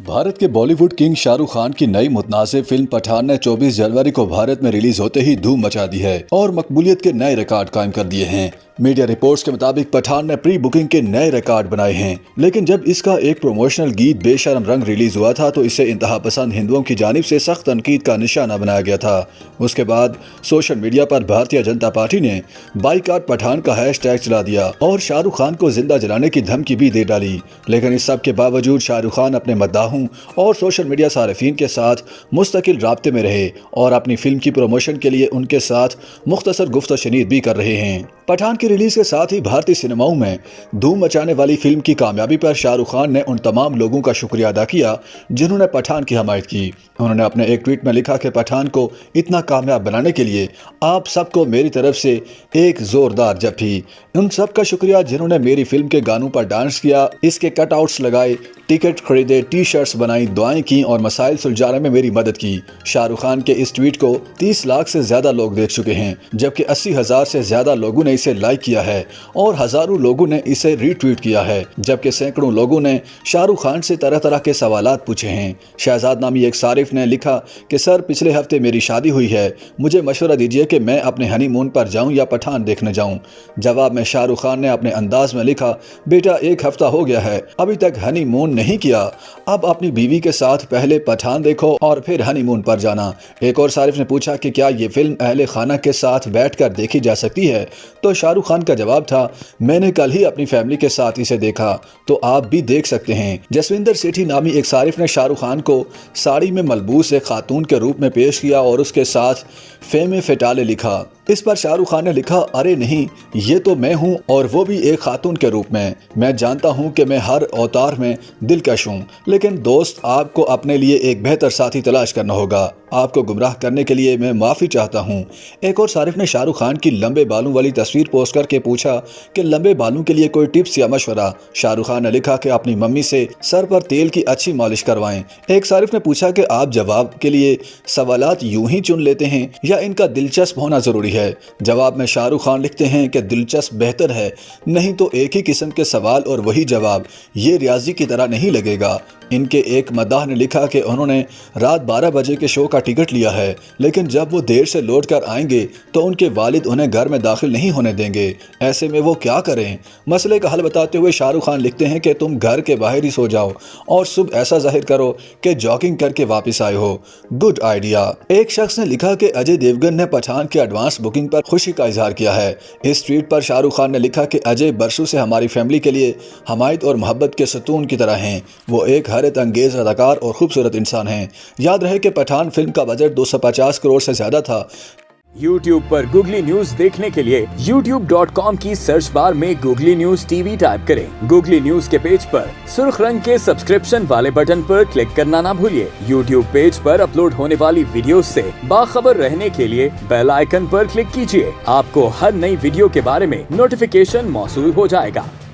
भारत के बॉलीवुड किंग शाहरुख खान की नई मुतनाज़िब फिल्म पठान ने 24 जनवरी को भारत में रिलीज होते ही धूम मचा दी है और मकबूलियत के नए रिकॉर्ड कायम कर दिए हैं। मीडिया रिपोर्ट्स के मुताबिक पठान ने प्री बुकिंग के नए रिकॉर्ड बनाए हैं, लेकिन जब इसका एक प्रोमोशनल गीत बेशर्म रंग रिलीज हुआ था तो इसे इंतहा पसंद हिंदुओं की जानिब से सख्त तनकीद का निशाना बनाया गया था। उसके बाद सोशल मीडिया पर भारतीय जनता पार्टी ने बाइकॉट पठान का हैशटैग चला दिया और शाहरुख खान को जिंदा जलाने की धमकी भी दे डाली। लेकिन इस सब के बावजूद शाहरुख खान अपने मद्दाहों और सोशल मीडिया सारिफीन के साथ मुस्तकिल राब्ते में रहे और अपनी फिल्म की प्रमोशन के लिए उनके साथ मुख्तसर गुफ्तशनीद भी कर रहे हैं। पठान की रिलीज के साथ ही भारतीय सिनेमाओं में धूम मचाने वाली फिल्म की कामयाबी पर शाहरुख खान ने उन तमाम लोगों का शुक्रिया अदा किया जिन्होंने पठान की हमायत की। उन्होंने अपने एक ट्वीट में लिखा कि पठान को इतना कामयाब बनाने के लिए आप सबको मेरी तरफ से एक जोरदार जफ्फी। उन सब का शुक्रिया जिन्होंने मेरी फिल्म के गानों पर डांस किया, इसके कटआउट्स लगाए, टिकट खरीदे, टी शर्ट्स बनाई, दुआएं की और मसाइल सुलझाने में मेरी मदद की। शाहरुख खान के इस ट्वीट को 30 लाख से ज्यादा लोग देख चुके हैं, जबकि 80,000 से ज्यादा लोगों ने इसे लाइक किया है और हजारों लोगों ने इसे रीट्वीट किया है, जबकि सैकड़ों लोगों ने शाहरुख खान से तरह तरह के सवालात पूछे हैं। शहजाद नामी एक सारिफ ने लिखा कि सर, पिछले हफ्ते मेरी शादी हुई है, मुझे मशवरा दीजिए कि मैं अपने हनीमून पर जाऊं या पठान देखने जाऊं। जवाब में शाहरुख खान ने अपने अंदाज में लिखा, बेटा 1 हफ्ता हो गया है, अभी तक हनीमून नहीं किया, अब अपनी बीवी के साथ पहले पठान देखो और फिर हनीमून पर जाना। एक और सारिफ ने पूछा कि क्या ये फिल्म अहले खाना के साथ बैठकर देखी जा सकती है, तो शाहरुख खान का जवाब था, मैंने कल ही अपनी फैमिली के साथ इसे देखा, तो आप भी देख सकते हैं। जसविंदर सेठी नामी एक सारिफ ने शाहरुख खान को साड़ी में मलबूस एक खातून के रूप में पेश किया और उसके साथ फेमे फेटाले लिखा। इस पर शाहरुख खान ने लिखा, अरे नहीं, ये तो मैं हूँ और वो भी एक खातून के रूप में। मैं जानता हूँ कि मैं हर अवतार में दिलकश हूँ, लेकिन दोस्त, आपको अपने लिए एक बेहतर साथी तलाश करना होगा। आपको गुमराह करने के लिए मैं माफ़ी चाहता हूँ। एक और सारिफ ने शाहरुख खान की लंबे बालों वाली तस्वीर पोस्ट करके पूछा कि लंबे बालों के लिए कोई टिप्स या मशवरा। शाहरुख खान ने लिखा कि अपनी मम्मी से सर पर तेल की अच्छी मालिश करवाएं। एक सारिफ ने पूछा कि आप जवाब के लिए सवालात यूं ही चुन लेते हैं या इनका दिलचस्प होना जरूरी है। जवाब में शाहरुख खान लिखते हैं कि दिलचस्प बेहतर है, नहीं तो एक ही किस्म के सवाल और वही जवाब, ये रियाजी की तरह नहीं लगेगा। इनके एक मद्दाह ने लिखा कि उन्होंने रात 12 बजे के शो का टिकट लिया है, लेकिन जब वो देर से लौट कर आएंगे तो उनके वालिद उन्हें घर में दाखिल नहीं होने देंगे। ऐसे में वो क्या करें? मसले का हल बताते हुए शाहरुख खान लिखते हैं कि तुम घर के बाहर ही सो जाओ और सुबह ऐसा जाहिर करो कि जॉगिंग करके वापस आए हो। Good idea. एक शख्स ने लिखा कि अजय देवगन ने पठान की एडवांस बुकिंग पर खुशी का इजहार किया है। इस ट्वीट पर शाहरुख खान ने लिखा कि अजय बरसों से हमारी फैमिली के लिए हमायत और मोहब्बत के सतून की तरह हैं। वो एक हैरत अंगेज अदाकार और खूबसूरत इंसान हैं। याद रहे कि पठान फिल्म का बजट 250 करोड़ से ज्यादा था। YouTube पर गूगली न्यूज देखने के लिए youtube.com की सर्च बार में गूगली न्यूज टीवी टाइप करें। गूगली न्यूज के पेज पर सुर्ख रंग के सब्सक्रिप्शन वाले बटन पर क्लिक करना ना भूलिए। YouTube पेज पर अपलोड होने वाली वीडियो से बाखबर रहने के लिए बेल आइकन पर क्लिक कीजिए। आपको हर नई वीडियो के बारे में नोटिफिकेशन मौसूल हो जाएगा।